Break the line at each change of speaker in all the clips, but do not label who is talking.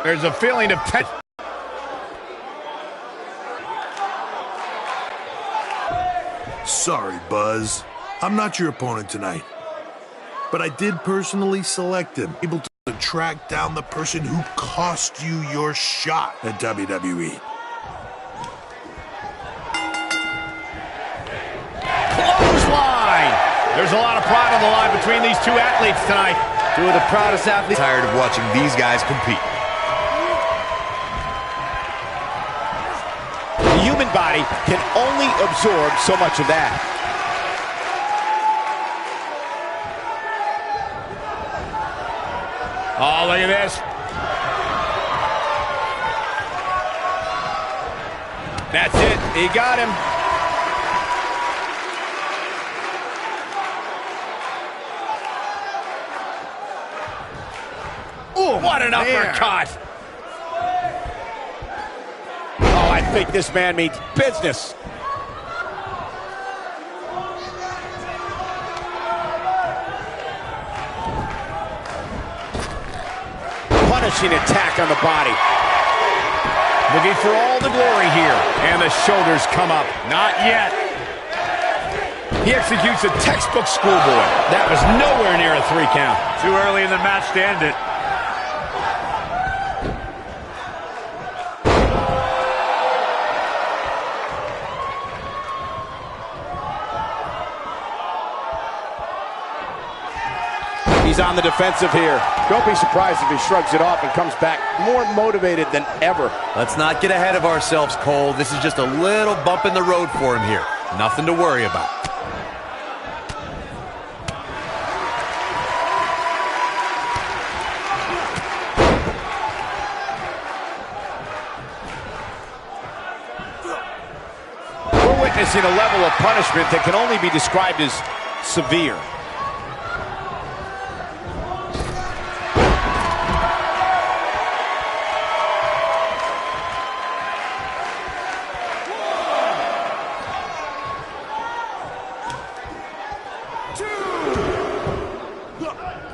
There's a feeling of tension.
Sorry, Buzz. I'm not your opponent tonight. But I did personally select him, able to track down the person who cost you your shot at WWE.
Clothesline! There's a lot of pride on the line between these two athletes tonight.
Two of the proudest athletes. Tired of watching these guys compete.
The human body can only absorb so much of that. Oh, look at this. That's it. He got him. Ooh, what an uppercut. Oh, I think this man means business. Punishing attack on the body. Looking for all the glory here. And the shoulders come up. Not yet. He executes a textbook schoolboy. That was nowhere near a 3 count.
Too early in the match to end it.
He's on the defensive here. Don't be surprised if he shrugs it off and comes back more motivated than ever.
Let's not get ahead of ourselves, Cole. This is just a little bump in the road for him here. Nothing to worry about.
We're witnessing a level of punishment that can only be described as severe.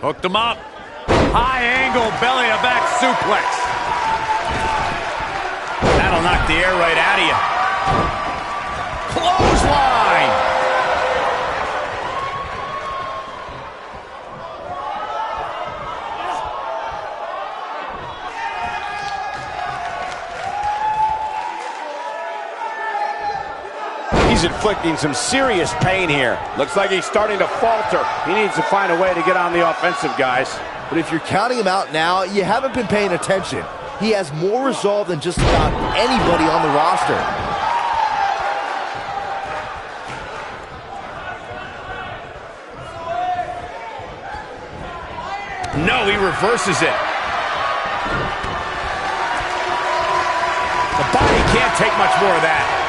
Hooked him up. High angle belly-to-back suplex.
That'll knock the air right out of you. Clothesline! He's inflicting some serious pain here. Looks like he's starting to falter. He needs to find a way to get on the offensive, guys.
But if you're counting him out now, you haven't been paying attention. He has more resolve than just about anybody on the roster.
No, he reverses it. The body can't take much more of that.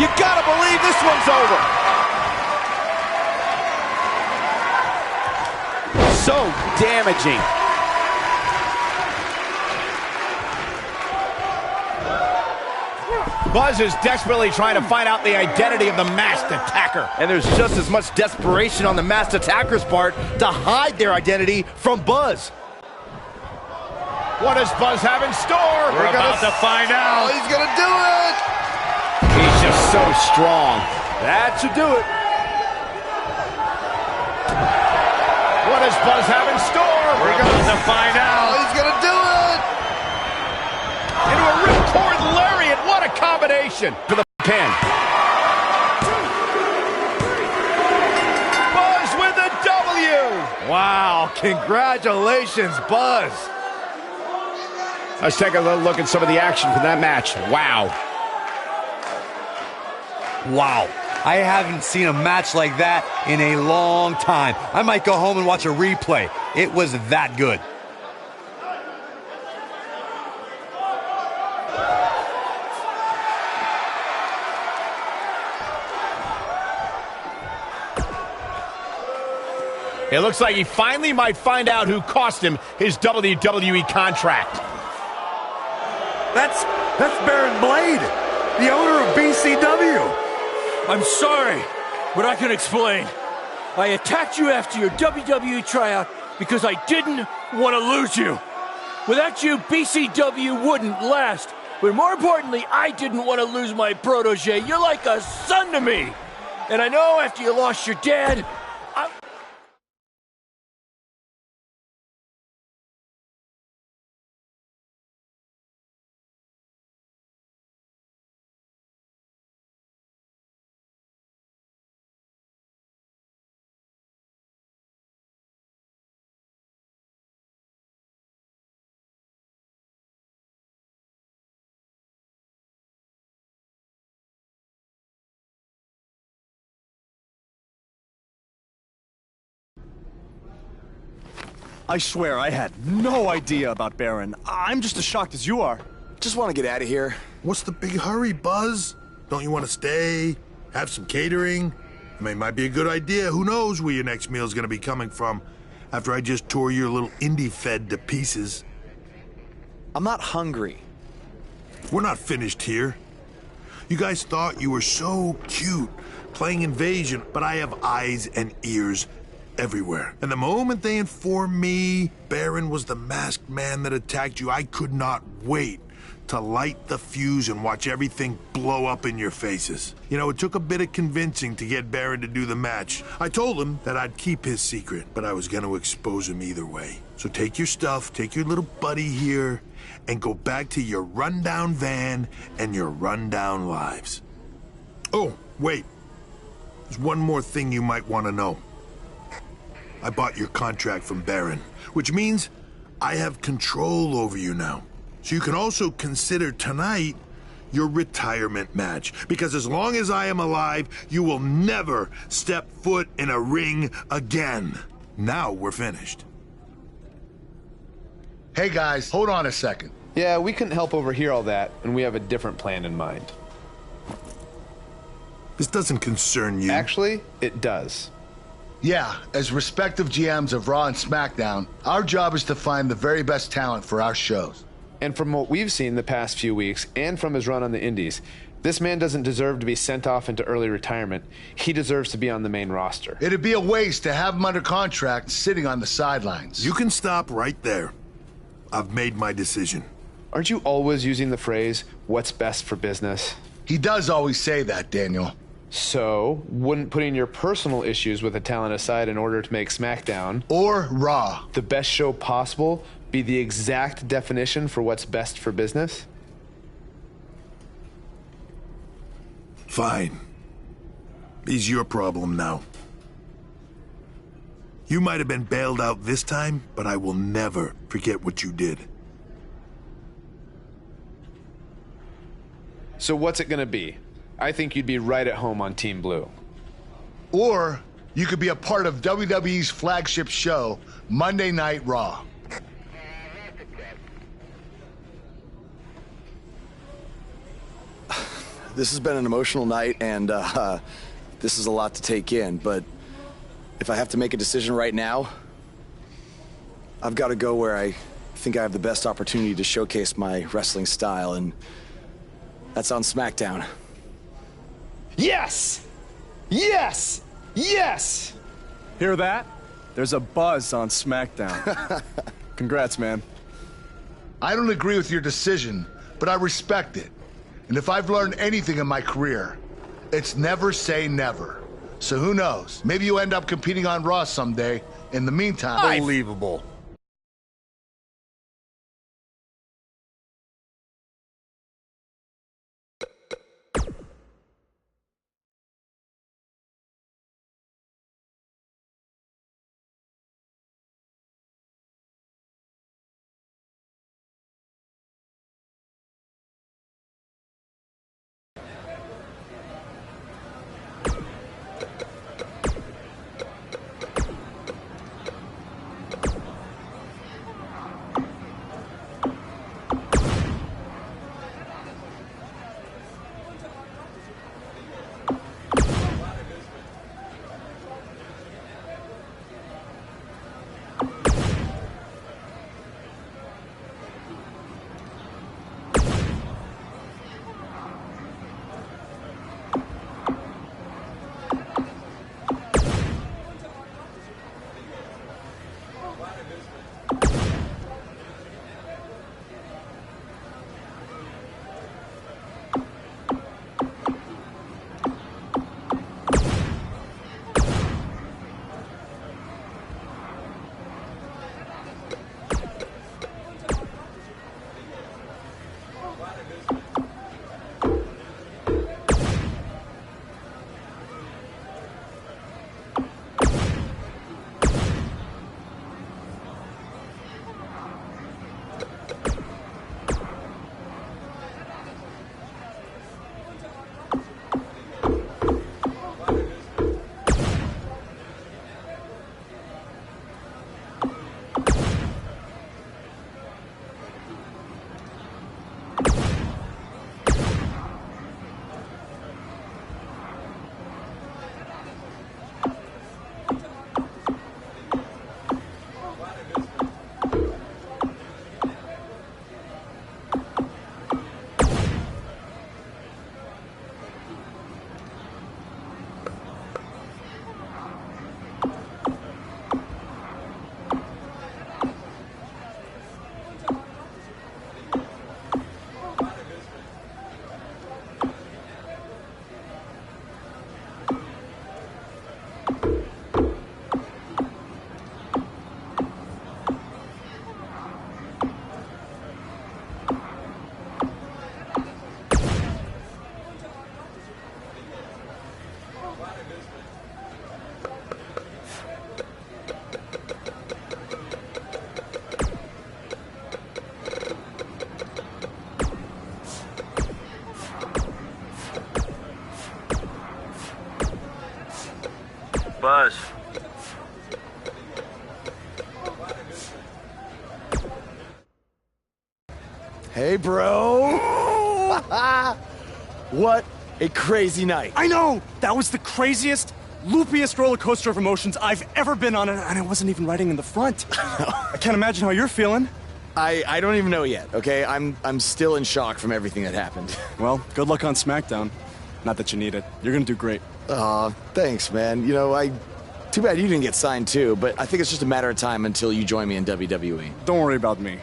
You gotta believe this one's over. So damaging. Buzz is desperately trying to find out the identity of the masked attacker.
And there's just as much desperation on the masked attacker's part to hide their identity from Buzz.
What does Buzz have in store?
We're about to find out.
Oh, he's gonna do it!
He's just so strong.
That should do it.
What does Buzz have in store?
We're about to find out.
Oh, he's gonna do it!
Into a ripcord lariat. What a combination. For the pin. Buzz with a W.
Wow, congratulations, Buzz.
Let's take a little look at some of the action from that match. Wow.
Wow. I haven't seen a match like that in a long time. I might go home and watch a replay. It was that good.
It looks like he finally might find out who cost him his WWE contract.
That's Baron Blade, the owner of BCW.
I'm sorry, but I can explain. I attacked you after your WWE tryout because I didn't want to lose you. Without you, BCW wouldn't last. But more importantly, I didn't want to lose my protege. You're like a son to me. And I know after you lost your dad,
I swear I had no idea about Baron. I'm just as shocked as you are.
Just want to get out of here.
What's the big hurry, Buzz? Don't you want to stay? Have some catering? I mean, it might be a good idea. Who knows where your next meal's gonna be coming from after I just tore your little indie fed to pieces.
I'm not hungry.
We're not finished here. You guys thought you were so cute playing Invasion, but I have eyes and ears everywhere. And the moment they informed me Baron was the masked man that attacked you, I could not wait to light the fuse and watch everything blow up in your faces. You know, it took a bit of convincing to get Baron to do the match. I told him that I'd keep his secret, but I was gonna expose him either way. So take your stuff, take your little buddy here, and go back to your rundown van and your rundown lives. Oh, wait. There's one more thing you might want to know. I bought your contract from Baron, which means I have control over you now. So you can also consider tonight your retirement match, because as long as I am alive, you will never step foot in a ring again. Now we're finished.
Hey guys, hold on a second.
Yeah, we couldn't help overhear all that, and we have a different plan in mind.
This doesn't concern you.
Actually, it does.
Yeah, as respective GMs of Raw and SmackDown, our job is to find the very best talent for our shows.
And from what we've seen the past few weeks, and from his run on the Indies, this man doesn't deserve to be sent off into early retirement. He deserves to be on the main roster.
It'd be a waste to have him under contract sitting on the sidelines.
You can stop right there. I've made my decision.
Aren't you always using the phrase, what's best for business?
He does always say that, Daniel.
So, wouldn't putting your personal issues with the talent aside in order to make SmackDown,
or Raw,
the best show possible, be the exact definition for what's best for business?
Fine. It's your problem now. You might have been bailed out this time, but I will never forget what you did.
So what's it gonna be? I think you'd be right at home on Team Blue.
Or you could be a part of WWE's flagship show, Monday Night Raw.
This has been an emotional night, and this is a lot to take in, but if I have to make a decision right now, I've got to go where I think I have the best opportunity to showcase my wrestling style, and that's on SmackDown.
Yes! Yes! Yes! Hear that? There's a buzz on SmackDown. Congrats, man.
I don't agree with your decision, but I respect it. And if I've learned anything in my career, it's never say never. So who knows? Maybe you end up competing on Raw someday. In the meantime...
Unbelievable. Hey, bro. What a crazy night.
I know! That was the craziest, loopiest roller coaster of emotions I've ever been on, and I wasn't even riding in the front. I can't imagine how you're feeling.
I don't even know yet, okay? I'm still in shock from everything that happened.
Well, good luck on SmackDown. Not that you need it. You're gonna do great.
Aw, thanks, man. You know, too bad you didn't get signed too, but I think it's just a matter of time until you join me in WWE.
Don't worry about me.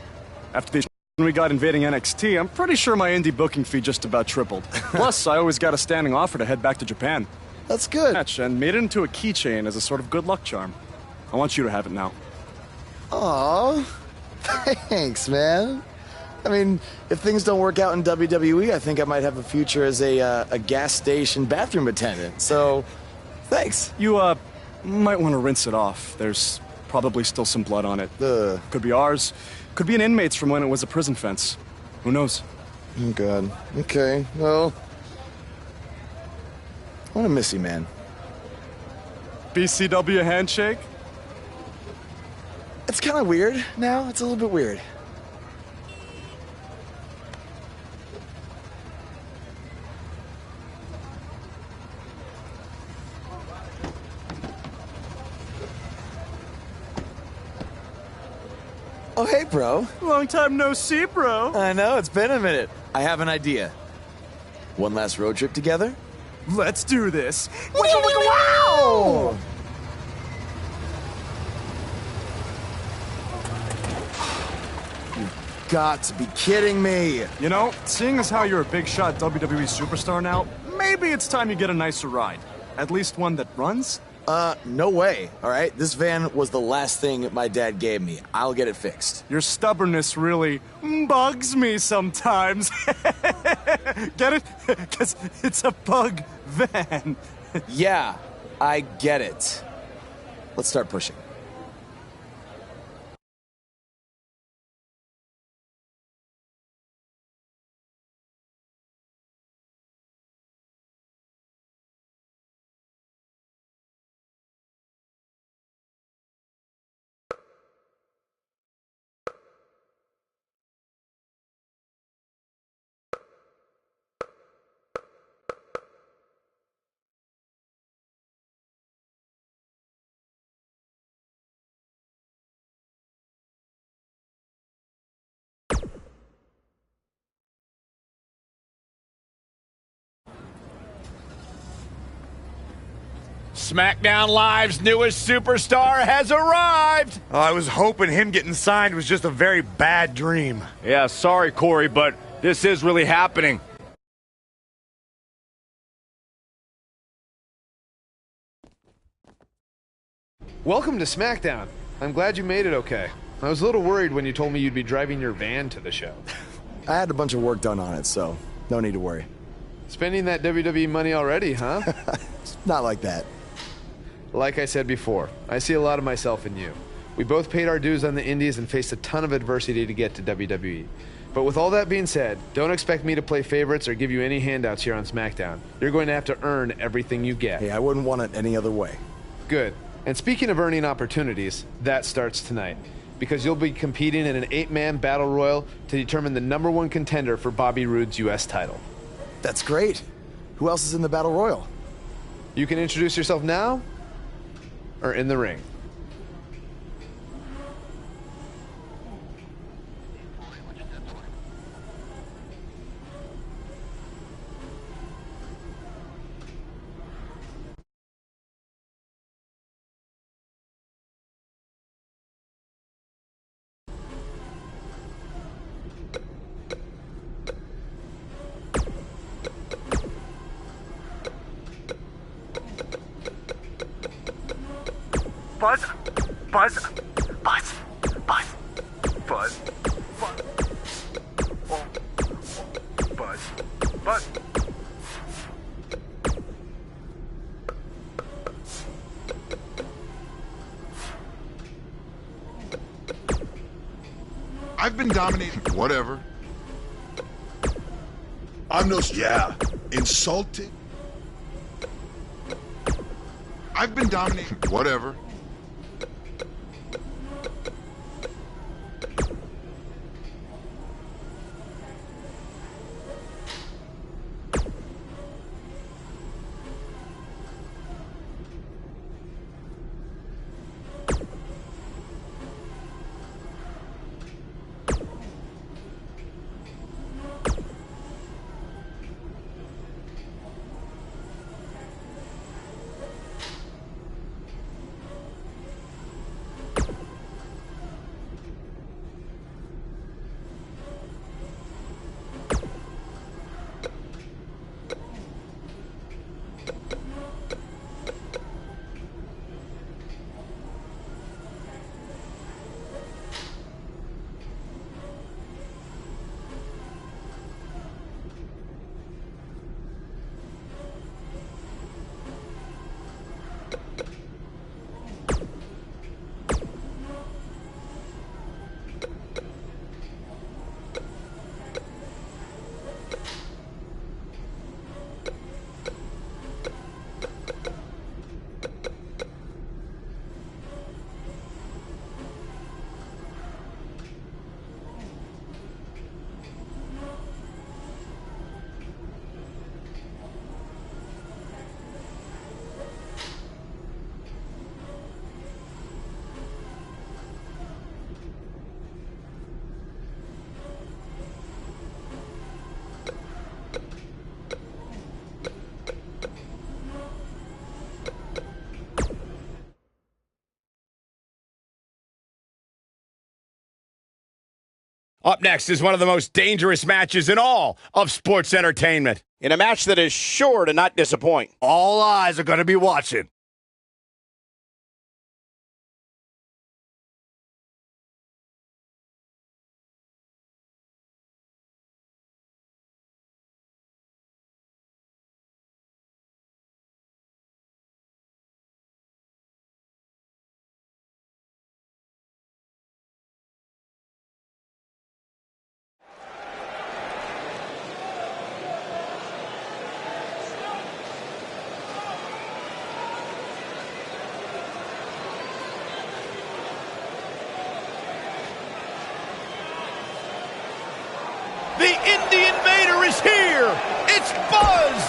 After the we got invading NXT, I'm pretty sure my indie booking fee just about tripled. Plus, I always got a standing offer to head back to Japan.
That's good.
And made it into a keychain as a sort of good luck charm. I want you to have it now.
Aw, thanks, man. I mean, if things don't work out in WWE, I think I might have a future as a gas station bathroom attendant. So, thanks.
You, might want to rinse it off. There's probably still some blood on it. Could be ours. Could be an inmate's from when it was a prison fence. Who knows?
Oh, God. Okay, well... I want to miss you, man.
BCW handshake?
It's kind of weird now. It's a little bit weird. Oh, hey, bro.
Long time no see, bro.
I know, it's been a minute. I have an idea. One last road trip together?
Let's do this.
Wow! You've got to be kidding me.
You know, seeing as how you're a big shot WWE superstar now, maybe it's time you get a nicer ride. At least one that runs?
No way, all right? This van was the last thing my dad gave me. I'll get it fixed.
Your stubbornness really bugs me sometimes. Get it? Because it's a bug van.
Yeah, I get it. Let's start pushing.
SmackDown Live's newest superstar has arrived.
I was hoping him getting signed was just a very bad dream.
Yeah, sorry, Corey, but this is really happening.
Welcome to SmackDown. I'm glad you made it okay. I was a little worried when you told me you'd be driving your van to the show.
I had a bunch of work done on it, so no need to worry.
Spending that WWE money already, huh?
Not like that.
Like I said before, I see a lot of myself in you. We both paid our dues on the indies and faced a ton of adversity to get to WWE. But with all that being said, don't expect me to play favorites or give you any handouts here on SmackDown. You're going to have to earn everything you get.
Hey, I wouldn't want it any other way.
Good. And speaking of earning opportunities, that starts tonight. Because you'll be competing in an 8-man battle royal to determine the #1 contender for Bobby Roode's U.S. title.
That's great. Who else is in the battle royal?
You can introduce yourself now or in the ring.
Buzz, buzz, buzz, buzz, buzz, buzz, oh, buzz, buzz.
I've been dominating. Whatever. I'm no... Yeah. Insulting. I've been dominating. Whatever.
Up next is one of the most dangerous matches in all of sports entertainment.
In a match that is sure to not disappoint.
All eyes are going to be watching.
The Indie Invader is here! It's Buzz!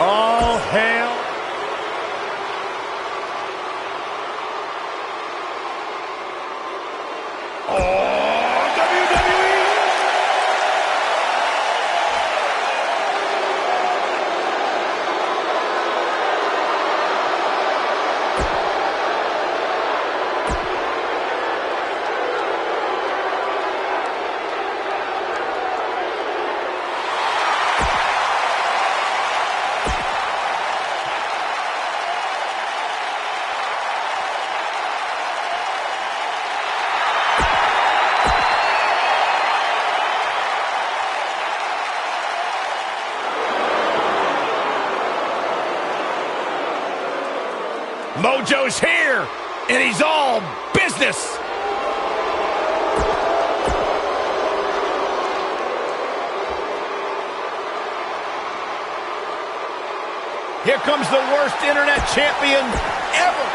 All hail.
Mojo's here, and he's all business. Here comes the worst internet champion ever.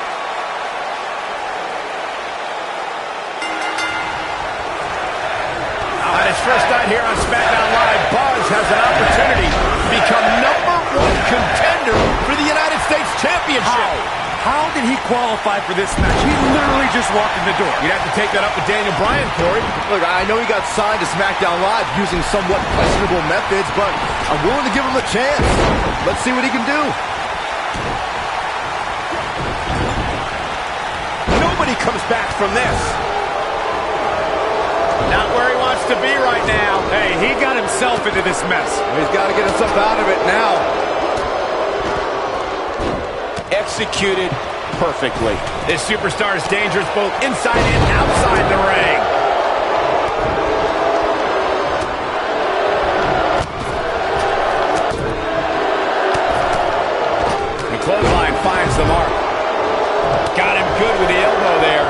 On his first night here on SmackDown Live, Buzz has an opportunity to become #1 contender for the United States Championship.
How did he qualify for this match? He literally just walked in the door.
You'd have to take that up with Daniel Bryan, Corey.
Look, I know he got signed to SmackDown Live using somewhat questionable methods, but I'm willing to give him a chance. Let's see what he can do.
Nobody comes back from this. Not where he wants to be right now.
Hey, he got himself into this mess.
He's got to get himself out of it now.
Executed perfectly. This superstar is dangerous both inside and outside the ring. The clothesline finds the mark. Got him good with the elbow there.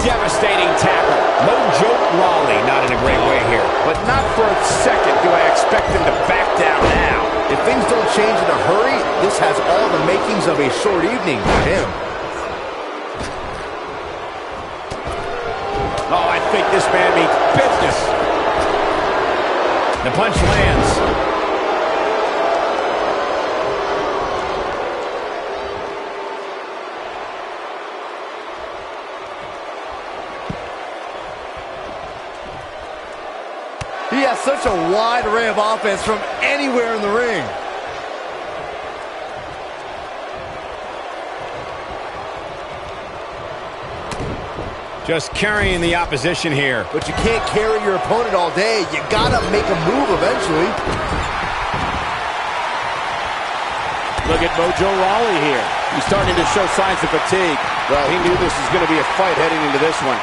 Devastating tackle. Mojo Rawley not in a great way here. But not for a second do I expect him to back down now.
If things don't change in a hurry, this has all the makings of a short evening for him.
Oh, I think this man means business. The punch lands.
He has such a wide array of offense from anywhere in the ring.
Just carrying the opposition here.
But you can't carry your opponent all day. You gotta make a move eventually.
Look at Mojo Rawley here. He's starting to show signs of fatigue. Well, he knew this was going to be a fight heading into this one.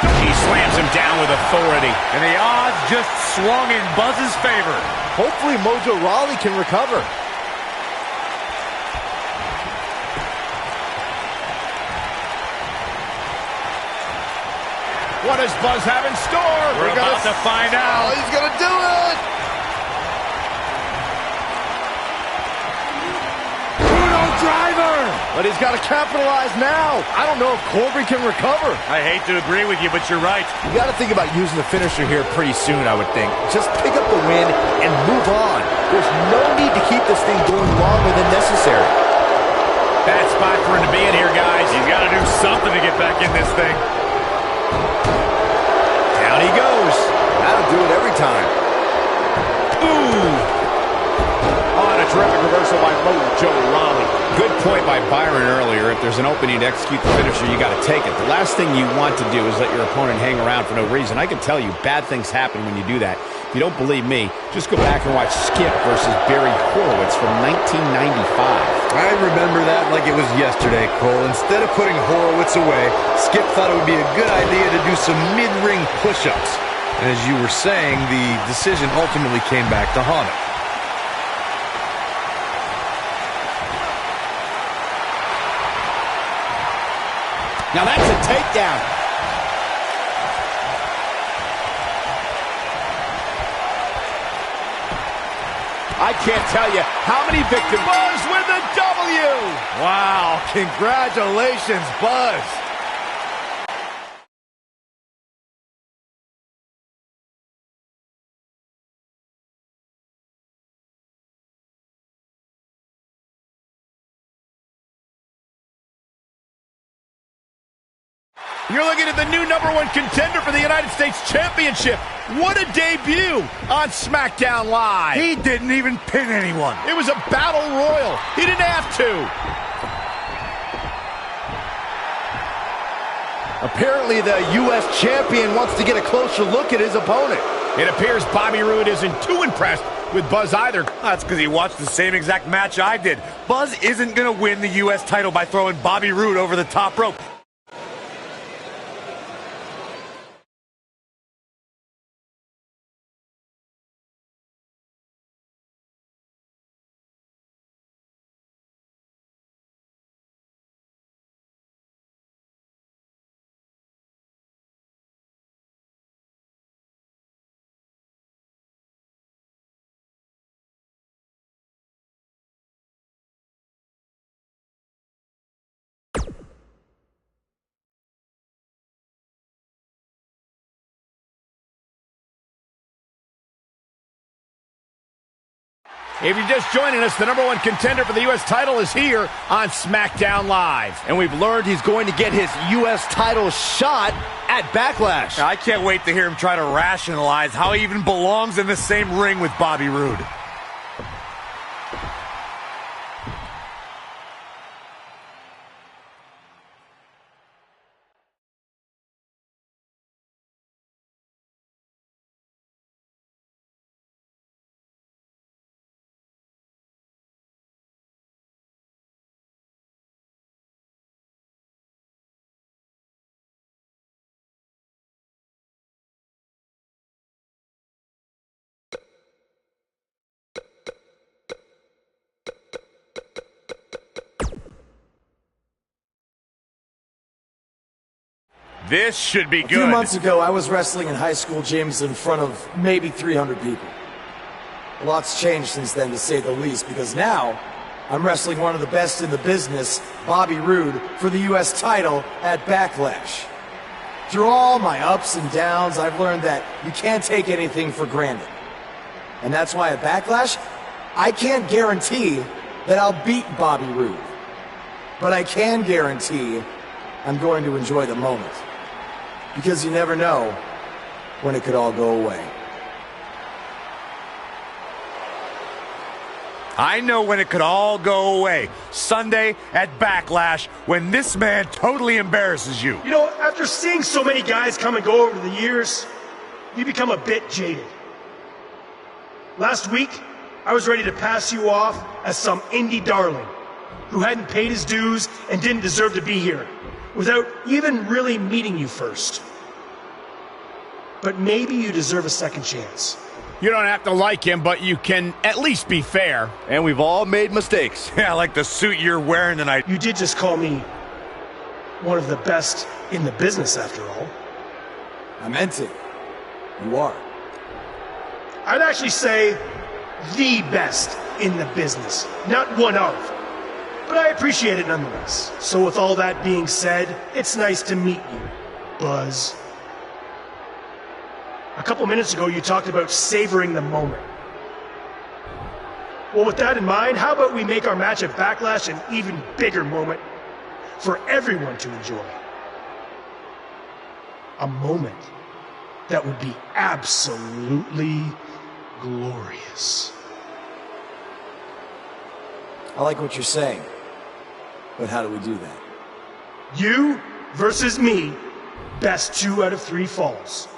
He slams him down with authority.
And the odds just swung in Buzz's favor.
Hopefully Mojo Rawley can recover.
What does Buzz have in store?
We're about to find out.
Oh, he's gonna do it!
Driver!
But he's got to capitalize now. I don't know if Corbin can recover.
I hate to agree with you, but you're right.
You got to think about using the finisher here pretty soon, I would think. Just pick up the win and move on. There's no need to keep this thing going longer than necessary.
Bad spot for him to be in here, guys.
He's got to do something to get back in this thing.
Down he goes.
That'll do it every time.
Ooh. On a terrific reversal by Mojo Rawley. Good point by Byron earlier. If there's an opening to execute the finisher, you got to take it. The last thing you want to do is let your opponent hang around for no reason. I can tell you, bad things happen when you do that. If you don't believe me, just go back and watch Skip versus Barry Horowitz from 1995.
I remember that like it was yesterday, Cole. Instead of putting Horowitz away, Skip thought it would be a good idea to do some mid-ring push-ups. And as you were saying, the decision ultimately came back to haunt him.
Now that's a takedown. I can't tell you how many victims. Buzz with a W!
Wow, congratulations, Buzz.
You're looking at the new #1 contender for the United States Championship. What a debut on SmackDown Live.
He didn't even pin anyone.
It was a battle royal. He didn't have to.
Apparently the U.S. champion wants to get a closer look at his opponent.
It appears Bobby Roode isn't too impressed with Buzz either.
That's because he watched the same exact match I did. Buzz isn't going to win the U.S. title by throwing Bobby Roode over the top rope.
If you're just joining us, the #1 contender for the U.S. title is here on SmackDown Live.
And we've learned he's going to get his U.S. title shot at Backlash.
I can't wait to hear him try to rationalize how he even belongs in the same ring with Bobby Roode. This should be good.
A few months ago, I was wrestling in high school gyms in front of maybe 300 people. A lot's changed since then, to say the least, because now I'm wrestling one of the best in the business, Bobby Roode, for the U.S. title at Backlash. Through all my ups and downs, I've learned that you can't take anything for granted. And that's why at Backlash, I can't guarantee that I'll beat Bobby Roode. But I can guarantee I'm going to enjoy the moment. Because you never know when it could all go away.
I know when it could all go away. Sunday at Backlash, when this man totally embarrasses you.
You know, after seeing so many guys come and go over the years, you become a bit jaded. Last week, I was ready to pass you off as some indie darling who hadn't paid his dues and didn't deserve to be here, without even really meeting you first. But maybe you deserve a second chance.
You don't have to like him, but you can at least be fair.
And we've all made mistakes.
Yeah, like the suit you're wearing tonight.
You did just call me one of the best in the business, after all.
I meant it. You are.
I'd actually say the best in the business, not one of. But I appreciate it nonetheless. So with all that being said, it's nice to meet you, Buzz. A couple minutes ago, you talked about savoring the moment. Well, with that in mind, how about we make our match at Backlash an even bigger moment for everyone to enjoy? a moment that would be absolutely glorious.
I like what you're saying, but how do we do that?
You versus me, best 2 out of 3 falls.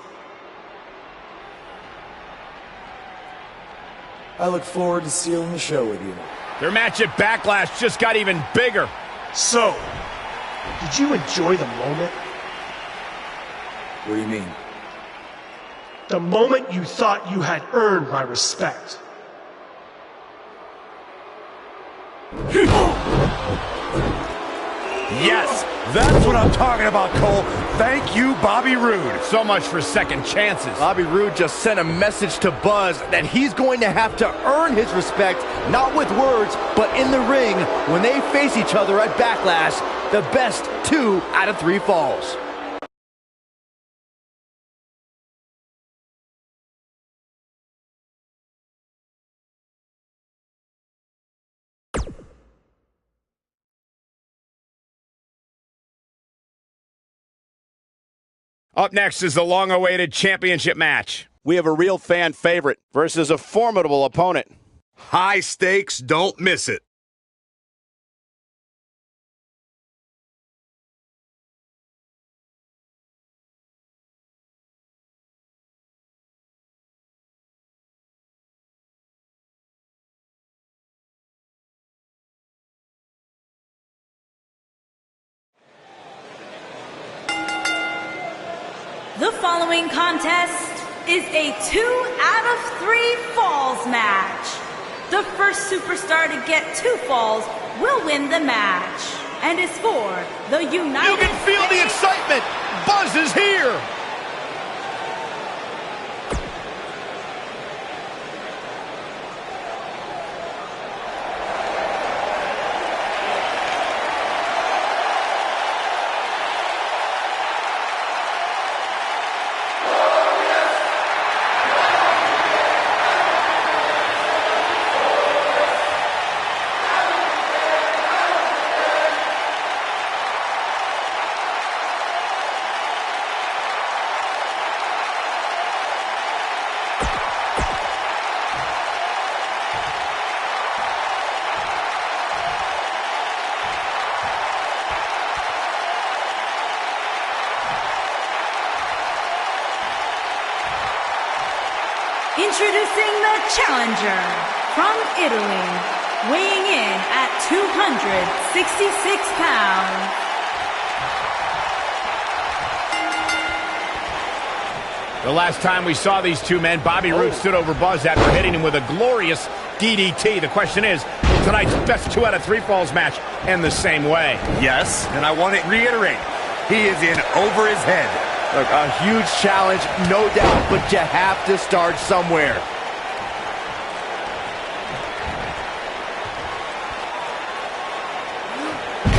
I look forward to sealing the show with you.
Their match at Backlash just got even bigger.
So, did you enjoy the moment?
What do you mean?
The moment you thought you had earned my respect.
Yes, that's what I'm talking about, Cole. Thank you, Bobby Roode.
So much for second chances.
Bobby Roode just sent a message to Buzz that he's going to have to earn his respect, not with words, but in the ring when they face each other at Backlash. The best 2 out of 3 falls.
Up next is the long-awaited championship match.
We have a real fan favorite versus a formidable opponent.
High stakes, don't miss it.
The following contest is a 2 out of 3 falls match. The first superstar to get 2 falls will win the match and is for the United
You can feel the excitement. Buzz is here.
Introducing the challenger from Italy, weighing in at 266 pounds.
The last time we saw these two men, Bobby Roode stood over Buzz after hitting him with a glorious DDT. The question is, will tonight's best 2 out of 3 falls match end the same way?
Yes, and I want to reiterate, he is in over his head.
Look, a huge challenge, no doubt, but you have to start somewhere.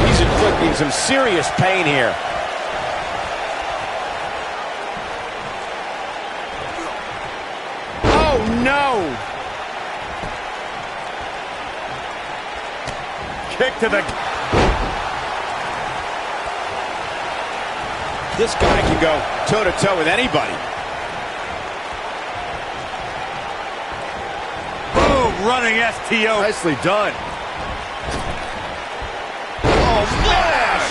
He's inflicting some serious pain here.
Oh, no!
Kick to the...
This guy can go toe-to-toe with anybody.
Boom, running STO.
Nicely done.
Oh, splash!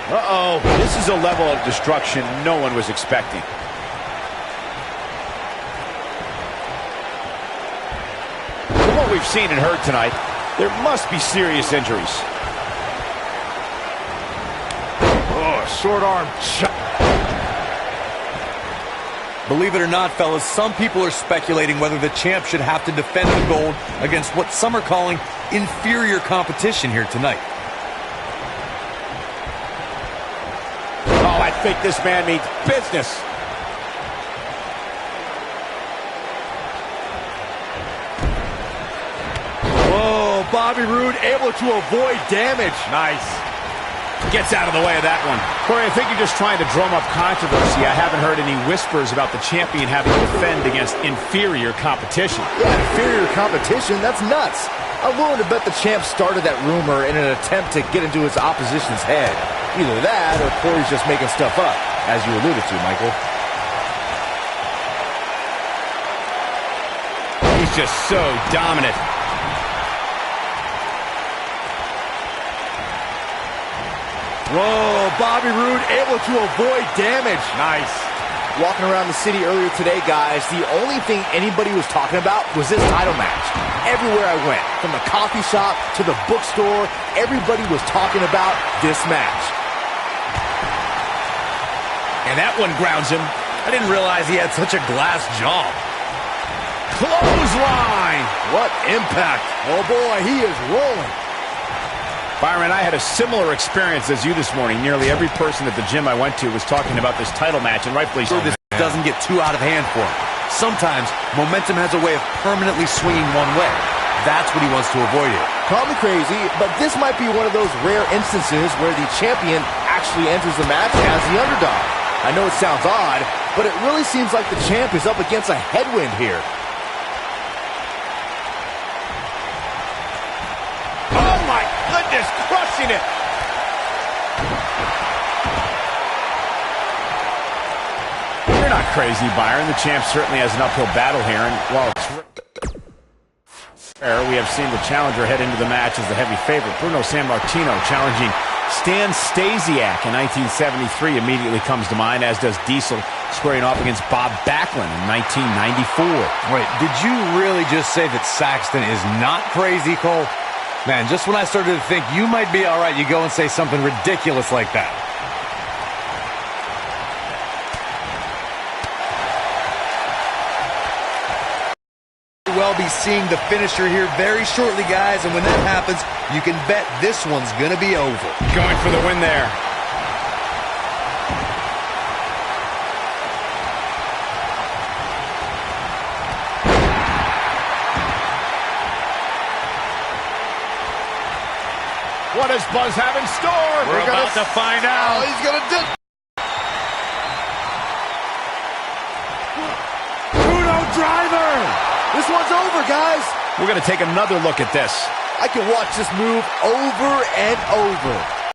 Uh-oh. This is a level of destruction no one was expecting. From what we've seen and heard tonight, there must be serious injuries.
Oh, short arm shot.
Believe it or not, fellas, some people are speculating whether the champ should have to defend the gold against what some are calling inferior competition here tonight.
Oh, I think this man means business.
Oh, Bobby Roode able to avoid damage.
Nice. Gets out of the way of that one. Corey, I think you're just trying to drum up controversy. I haven't heard any whispers about the champion having to defend against inferior competition.
Yeah, inferior competition, that's nuts. I'm willing to bet the champ started that rumor in an attempt to get into his opposition's head. Either that, or Corey's just making stuff up, as you alluded to, Michael.
He's just so dominant.
Whoa, Bobby Roode able to avoid damage.
Nice.
Walking around the city earlier today, guys, the only thing anybody was talking about was this title match. Everywhere I went, from the coffee shop to the bookstore, everybody was talking about this match.
And that one grounds him.
I didn't realize he had such a glass jaw.
Clothesline!
What impact. Oh boy, he is rolling.
Byron, I had a similar experience as you this morning. Nearly every person at the gym I went to was talking about this title match, and rightfully so.
This doesn't get too out of hand for him. Sometimes momentum has a way of permanently swinging one way. That's what he wants to avoid here.
Call me crazy, but this might be one of those rare instances where the champion actually enters the match as the underdog. I know it sounds odd, but it really seems like the champ is up against a headwind here.
Oh my goodness, crushing it! You're not crazy, Byron. The champ certainly has an uphill battle here, and while it's rare, we have seen the challenger head into the match as the heavy favorite. Bruno Sammartino challenging Stan Stasiak in 1973 immediately comes to mind, as does Diesel squaring off against Bob Backlund in 1994.
Wait, did you really just say that Saxton is not crazy, Cole? Man, just when I started to think you might be all right, you go and say something ridiculous like that. We'll be seeing the finisher here very shortly, guys, and when that happens, you can bet this one's going to be over.
Going for the win there. What does Buzz have in store?
We're about to find out.
Oh, he's going to do it.
Driver!
This one's over, guys.
We're going to take another look at this.
I can watch this move over and over.